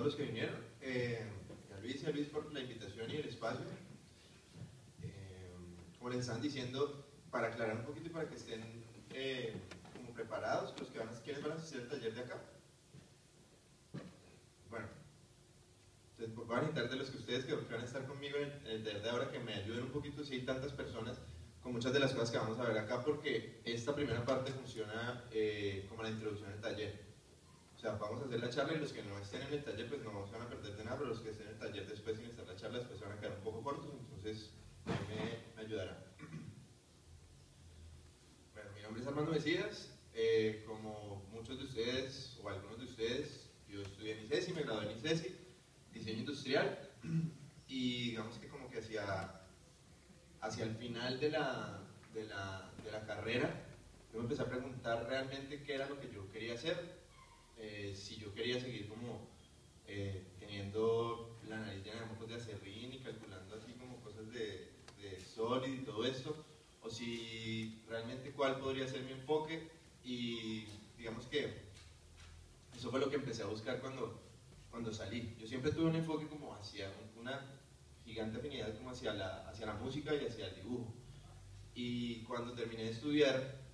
los que vinieron, a Luis y a Luis por la invitación y el espacio. Como les estaban diciendo, para aclarar un poquito y para que estén como preparados, los que ¿quiénes van a asistir al taller de acá? Bueno, entonces voy a necesitar de los que ustedes que van a estar conmigo en el taller de ahora que me ayuden un poquito, si hay tantas personas, con muchas de las cosas que vamos a ver acá, porque esta primera parte funciona como la introducción al taller. O sea, vamos a hacer la charla y los que no estén en el taller pues no se van a perder de nada, pero los que estén en el taller después sin estar la charla después se van a quedar un poco cortos, entonces me ayudarán. Bueno, mi nombre es Armando Mesías, como muchos de ustedes o algunos de ustedes, yo estudié en ICESI, me gradué en ICESI, diseño industrial, y digamos que como que hacia el final de la carrera yo me empecé a preguntar realmente qué era lo que yo quería hacer, si yo quería seguir como teniendo la nariz llena de mocos de acerrín y calculando así como cosas de Solid y todo esto, o si realmente cuál podría ser mi enfoque. Y digamos que eso fue lo que empecé a buscar cuando salí. Yo siempre tuve un enfoque como hacia una gigante afinidad como hacia la música y hacia el dibujo, y cuando terminé de estudiar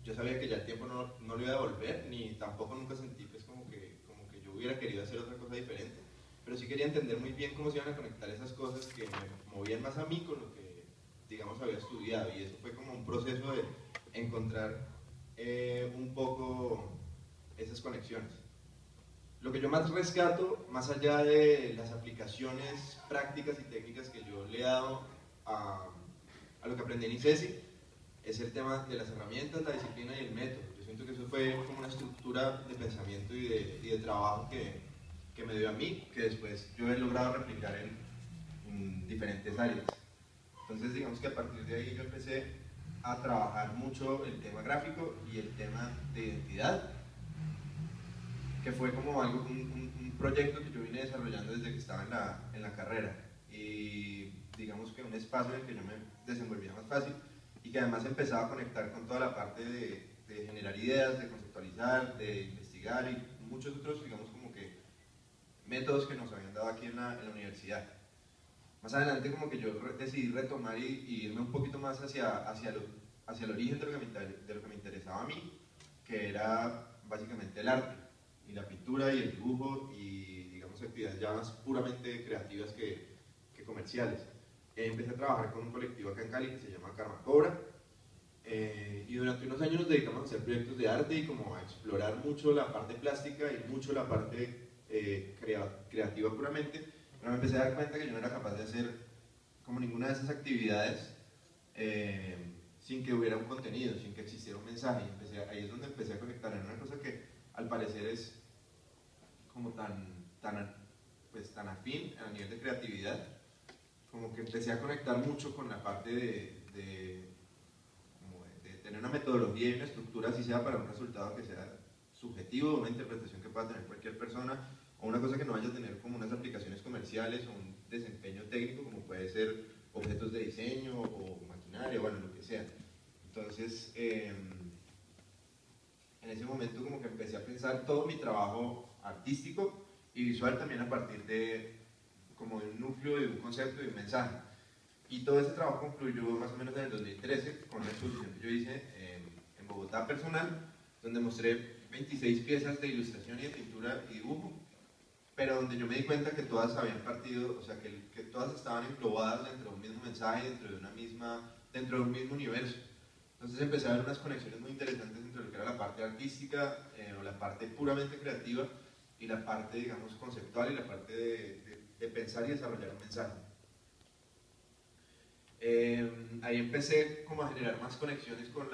yo sabía que ya el tiempo no lo iba a devolver, ni tampoco nunca sentí pues como que yo hubiera querido hacer otra cosa diferente, pero sí quería entender muy bien cómo se iban a conectar esas cosas que me movían más a mí con lo que digamos había estudiado, y eso fue como un proceso de encontrar un poco esas conexiones. Lo que yo más rescato, más allá de las aplicaciones prácticas y técnicas que yo le he dado a lo que aprendí en ICESI, es el tema de las herramientas, la disciplina y el método. Yo siento que eso fue como una estructura de pensamiento y de trabajo que me dio a mí, que después yo he logrado replicar en diferentes áreas. Entonces digamos que a partir de ahí yo empecé a trabajar mucho el tema gráfico y el tema de identidad, que fue como un proyecto que yo vine desarrollando desde que estaba en la carrera, y digamos que un espacio en el que yo me desenvolvía más fácil y que además empezaba a conectar con toda la parte de generar ideas, de conceptualizar, de investigar y muchos otros, digamos, como que métodos que nos habían dado aquí en la universidad. Más adelante como que yo decidí retomar y irme un poquito más hacia el origen de lo que me interesaba a mí, que era básicamente el arte y la pintura y el dibujo y digamos actividades ya más puramente creativas que comerciales. Empecé a trabajar con un colectivo acá en Cali que se llama Karma Cobra, y durante unos años nos dedicamos a hacer proyectos de arte y como a explorar mucho la parte plástica y mucho la parte creativa puramente, pero me empecé a dar cuenta que yo no era capaz de hacer como ninguna de esas actividades sin que hubiera un contenido, sin que existiera un mensaje. Ahí es donde empecé a conectar en una cosa que al parecer es como tan afín a nivel de creatividad, como que empecé a conectar mucho con la parte de tener una metodología y una estructura, así sea para un resultado que sea subjetivo, una interpretación que pueda tener cualquier persona, o una cosa que no vaya a tener como unas aplicaciones comerciales o un desempeño técnico, como puede ser objetos de diseño o maquinaria, bueno, lo que sea. Entonces, en ese momento como que empecé a pensar todo mi trabajo artístico y visual también a partir de como de un núcleo, de un concepto, de un mensaje. Y todo ese trabajo concluyó más o menos en el 2013 con una exposición que yo hice en Bogotá personal, donde mostré 26 piezas de ilustración y de pintura y dibujo, pero donde yo me di cuenta que todas habían partido, o sea, que todas estaban englobadas dentro de un mismo mensaje, dentro de un mismo universo. Entonces empecé a ver unas conexiones muy interesantes entre lo que era la parte artística o la parte puramente creativa y la parte, digamos, conceptual y la parte de pensar y desarrollar un mensaje. Ahí empecé como a generar más conexiones con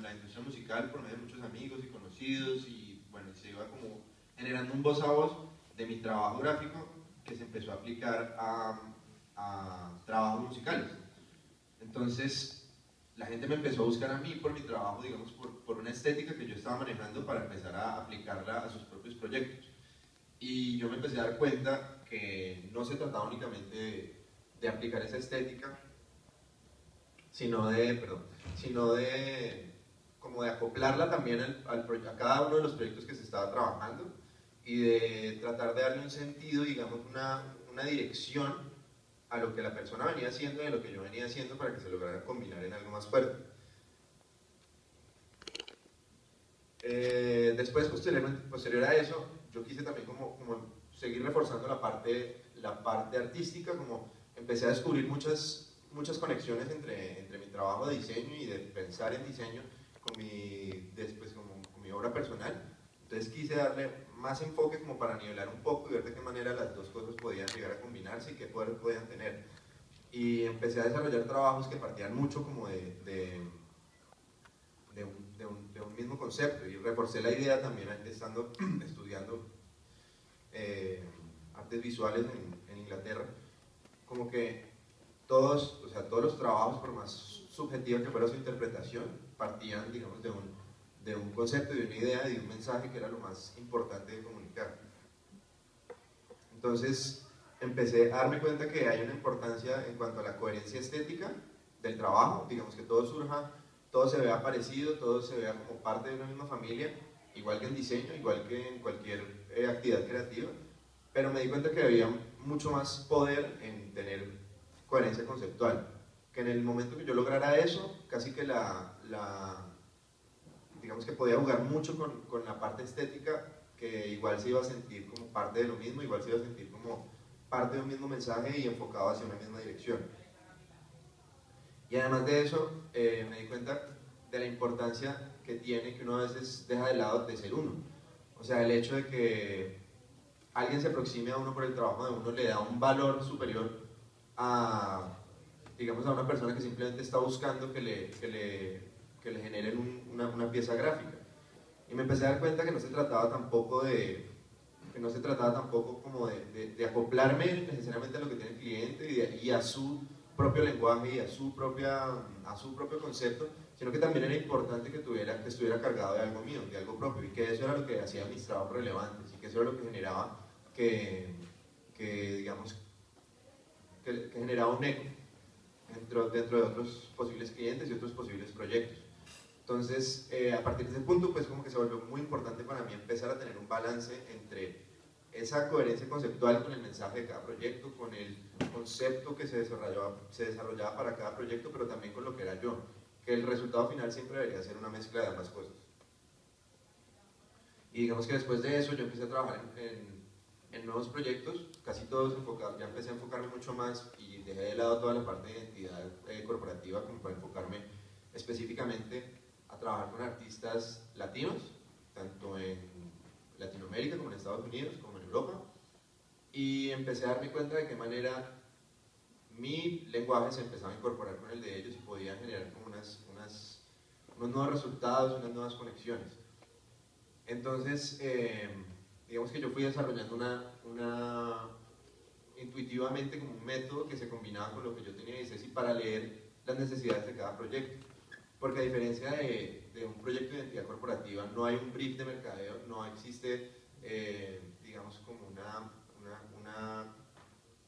la industria musical por medio de muchos amigos y conocidos, y bueno, se iba como generando un voz a voz de mi trabajo gráfico que se empezó a aplicar a trabajos musicales. Entonces la gente me empezó a buscar a mí por mi trabajo, digamos, por una estética que yo estaba manejando para empezar a aplicarla a sus propios proyectos. Y yo me empecé a dar cuenta que no se trataba únicamente de aplicar esa estética, sino como de acoplarla también a cada uno de los proyectos que se estaba trabajando, y de tratar de darle un sentido, digamos, una dirección a lo que la persona venía haciendo y a lo que yo venía haciendo para que se lograra combinar en algo más fuerte. Después, posterior a eso, yo quise también como seguir reforzando la parte artística, como empecé a descubrir muchas conexiones entre mi trabajo de diseño y de pensar en diseño después con mi obra personal. Entonces quise darle más enfoque como para nivelar un poco y ver de qué manera las dos cosas podían llegar a combinarse y qué poder podían tener. Y empecé a desarrollar trabajos que partían mucho como de un mismo concepto, y reforcé la idea también estando estudiando artes visuales en Inglaterra, como que todos los trabajos, por más subjetiva que fuera su interpretación, partían, digamos, de un concepto, de una idea, de un mensaje que era lo más importante de comunicar. Entonces empecé a darme cuenta que hay una importancia en cuanto a la coherencia estética del trabajo, digamos, que todo se vea parecido, todo se vea como parte de una misma familia, igual que en diseño, igual que en cualquier actividad creativa, pero me di cuenta que había mucho más poder en tener coherencia conceptual, que en el momento que yo lograra eso, casi que digamos que podía jugar mucho con la parte estética, que igual se iba a sentir como parte de lo mismo, igual se iba a sentir como parte de un mismo mensaje y enfocado hacia una misma dirección. Y además de eso, me di cuenta de la importancia que tiene que uno a veces deja de lado de ser uno. O sea, el hecho de que alguien se aproxime a uno por el trabajo de uno le da un valor superior a, digamos, a una persona que simplemente está buscando que le generen una pieza gráfica. Y me empecé a dar cuenta que no se trataba tampoco como de acoplarme necesariamente a lo que tiene el cliente y a su propio lenguaje y a su propio concepto, sino que también era importante que estuviera cargado de algo mío, de algo propio, y que eso era lo que hacía mis trabajos relevantes, y que eso era lo que generaba digamos, que generaba un eco dentro de otros posibles clientes y otros posibles proyectos. Entonces, a partir de ese punto, pues como que se volvió muy importante para mí empezar a tener un balance entre esa coherencia conceptual con el mensaje de cada proyecto, con el concepto que se desarrollaba para cada proyecto, pero también con lo que era yo, que el resultado final siempre debería ser una mezcla de ambas cosas. Y digamos que después de eso yo empecé a trabajar en nuevos proyectos, casi todos enfocados, ya empecé a enfocarme mucho más y dejé de lado toda la parte de identidad corporativa como para enfocarme específicamente a trabajar con artistas latinos, tanto en Latinoamérica como en Estados Unidos, como en Europa, y empecé a darme cuenta de qué manera mi lenguaje se empezaba a incorporar con el de ellos y podía generar como unos nuevos resultados, unas nuevas conexiones. Entonces, digamos que yo fui desarrollando intuitivamente como un método que se combinaba con lo que yo tenía de ICESI para leer las necesidades de cada proyecto. Porque a diferencia de un proyecto de identidad corporativa, no hay un brief de mercadeo, no existe, digamos, como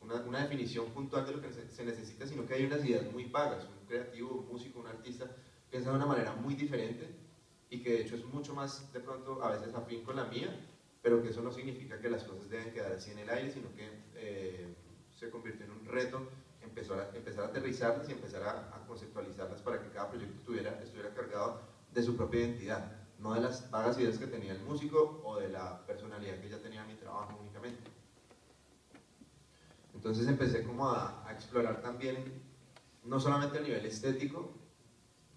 una definición puntual de lo que se necesita, sino que hay unas ideas muy vagas. Un creativo, un músico, un artista piensa de una manera muy diferente y que de hecho es mucho más, de pronto, a veces afín con la mía, pero que eso no significa que las cosas deben quedar así en el aire, sino que se convirtió en un reto empezar a aterrizarlas y empezar a conceptualizarlas para que cada proyecto estuviera cargado de su propia identidad, no de las vagas ideas que tenía el músico o de la personalidad que ya tenía mi trabajo únicamente. Entonces empecé como a explorar también, no solamente a nivel estético,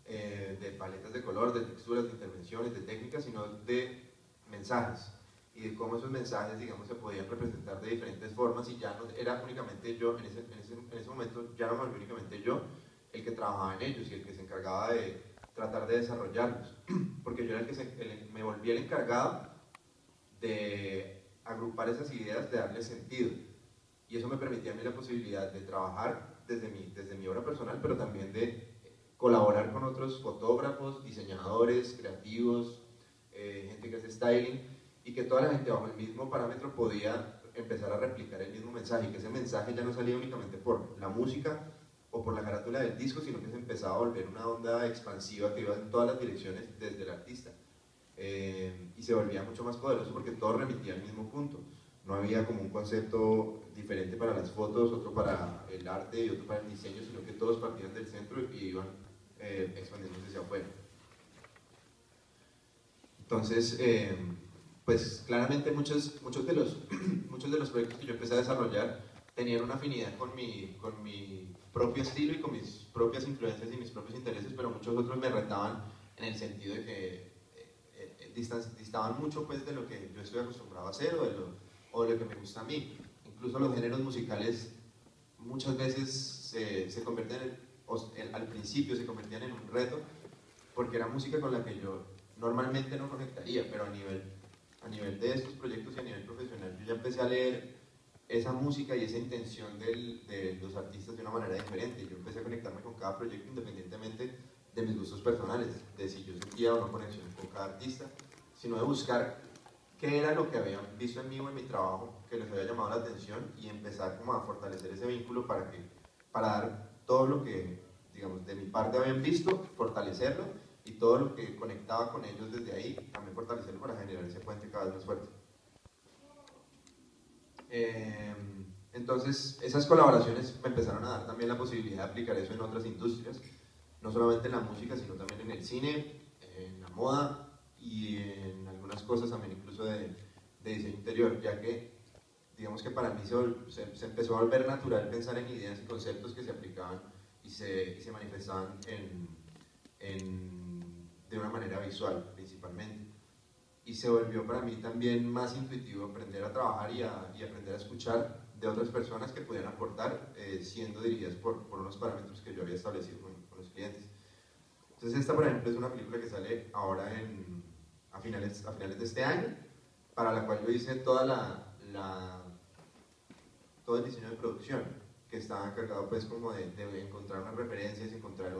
de paletas de color, de texturas, de intervenciones, de técnicas, sino de mensajes y de cómo esos mensajes, digamos, se podían representar de diferentes formas y ya no era únicamente yo, en ese momento ya no era únicamente yo el que trabajaba en ellos y el que se encargaba de tratar de desarrollarlos, porque yo era me volví el encargado de agrupar esas ideas, de darles sentido, y eso me permitía a mí la posibilidad de trabajar desde mi obra personal, pero también de colaborar con otros fotógrafos, diseñadores, creativos, gente que hace styling, y que toda la gente bajo el mismo parámetro podía empezar a replicar el mismo mensaje, y que ese mensaje ya no salía únicamente por la música o por la carátula del disco, sino que se empezaba a volver una onda expansiva que iba en todas las direcciones desde el artista. y se volvía mucho más poderoso porque todo remitía al mismo punto. No había como un concepto diferente para las fotos, otro para el arte y otro para el diseño, sino que todos partían del centro y iban expandiéndose hacia afuera. Entonces, pues claramente muchos de los proyectos que yo empecé a desarrollar tenían una afinidad con mi propio estilo y con mis propias influencias y mis propios intereses, pero muchos otros me retaban en el sentido de que distaban mucho pues, de lo que yo estoy acostumbrado a hacer o de lo que me gusta a mí. Incluso los géneros musicales muchas veces se convierten al principio se convertían en un reto porque era música con la que yo normalmente no conectaría, pero a nivel de estos proyectos y a nivel profesional yo ya empecé a leer esa música y esa intención de los artistas de una manera diferente. Yo empecé a conectarme con cada proyecto independientemente de mis gustos personales, de si yo sentía o no conexión con cada artista, sino de buscar qué era lo que habían visto en mí o en mi trabajo que les había llamado la atención y empezar como a fortalecer ese vínculo para dar todo lo que, digamos, de mi parte habían visto, fortalecerlo y todo lo que conectaba con ellos desde ahí, también fortalecerlo para generar ese puente cada vez más fuerte. Entonces, esas colaboraciones me empezaron a dar también la posibilidad de aplicar eso en otras industrias, no solamente en la música, sino también en el cine, en la moda y en algunas cosas también incluso de diseño interior, ya que digamos que para mí se empezó a volver natural pensar en ideas y conceptos que se aplicaban y se manifestaban de una manera visual principalmente. Y se volvió para mí también más intuitivo aprender a trabajar y aprender a escuchar de otras personas que pudieran aportar siendo dirigidas por unos parámetros que yo había establecido con los clientes. Entonces esta, por ejemplo, es una película que sale ahora a finales de este año, para la cual yo hice todo el diseño de producción, que estaba encargado pues como de encontrar unas referencias, encontrar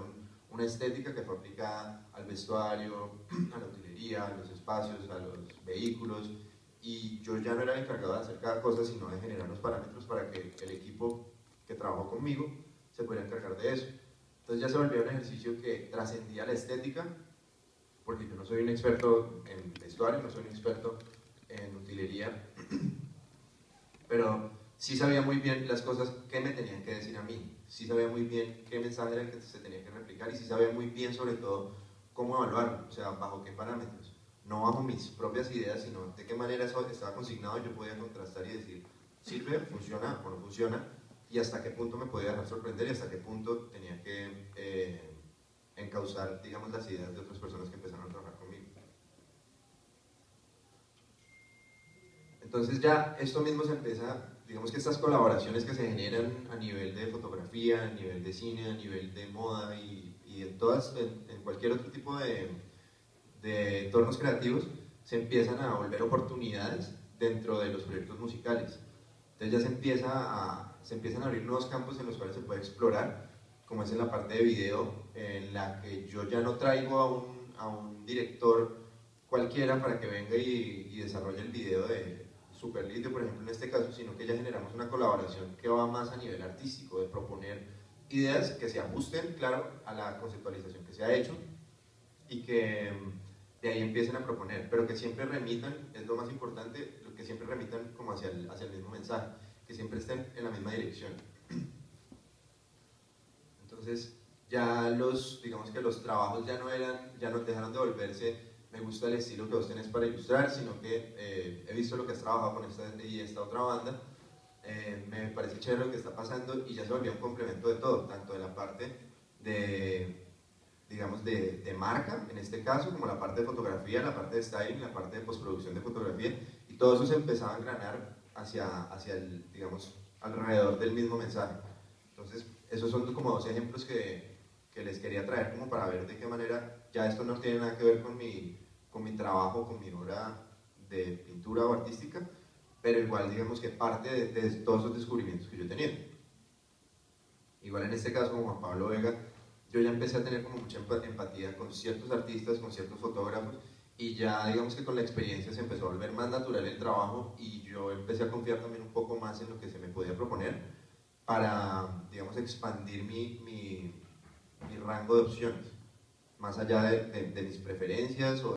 una estética que fue aplicada al vestuario, a la utilería, a los espacios, a los vehículos, y yo ya no era el encargado de hacer cada cosa, sino de generar los parámetros para que el equipo que trabajó conmigo se pudiera encargar de eso. Entonces ya se volvió un ejercicio que trascendía la estética, porque yo no soy un experto en vestuario, no soy un experto en utilería, pero sí sabía muy bien las cosas que me tenían que decir a mí, sí sabía muy bien qué mensaje era el que se tenía que replicar y sí sabía muy bien sobre todo cómo evaluarlo, o sea, bajo qué parámetros, no bajo mis propias ideas, sino de qué manera eso estaba consignado, yo podía contrastar y decir, sirve, funciona o no funciona, y hasta qué punto me podía dejar sorprender y hasta qué punto tenía que encauzar, digamos, las ideas de otras personas que empezaron a trabajar conmigo. Entonces ya esto mismo se empieza, digamos que estas colaboraciones que se generan a nivel de fotografía, a nivel de cine, a nivel de moda y en cualquier otro tipo de entornos creativos, se empiezan a volver oportunidades dentro de los proyectos musicales. Entonces ya se empiezan a abrir nuevos campos en los cuales se puede explorar, como es en la parte de video, en la que yo ya no traigo a un director cualquiera para que venga y desarrolle el video de super lindo, por ejemplo, en este caso, sino que ya generamos una colaboración que va más a nivel artístico, de proponer ideas que se ajusten, claro, a la conceptualización que se ha hecho y que de ahí empiecen a proponer, pero que siempre remitan, es lo más importante, que siempre remitan como hacia el mismo mensaje, que siempre estén en la misma dirección. Entonces, digamos que los trabajos ya no dejaron de volverse me gusta el estilo que vos tenés para ilustrar, sino que he visto lo que has trabajado con esta otra banda, me parece chévere lo que está pasando y ya se volvió un complemento de todo, tanto de la parte digamos, de marca, en este caso, como la parte de fotografía, la parte de styling, la parte de postproducción de fotografía, y todo eso se empezaba a engranar hacia digamos, alrededor del mismo mensaje. Entonces, esos son como dos ejemplos que les quería traer como para ver de qué manera ya esto no tiene nada que ver con mi trabajo, con mi obra de pintura o artística, pero igual digamos que parte de todos esos descubrimientos que yo he tenido. Igual en este caso, como Juan Pablo Vega, yo ya empecé a tener como mucha empatía con ciertos artistas, con ciertos fotógrafos, y ya digamos que con la experiencia se empezó a volver más natural el trabajo y yo empecé a confiar también un poco más en lo que se me podía proponer para, digamos, expandir mi rango de opciones, más allá de mis preferencias o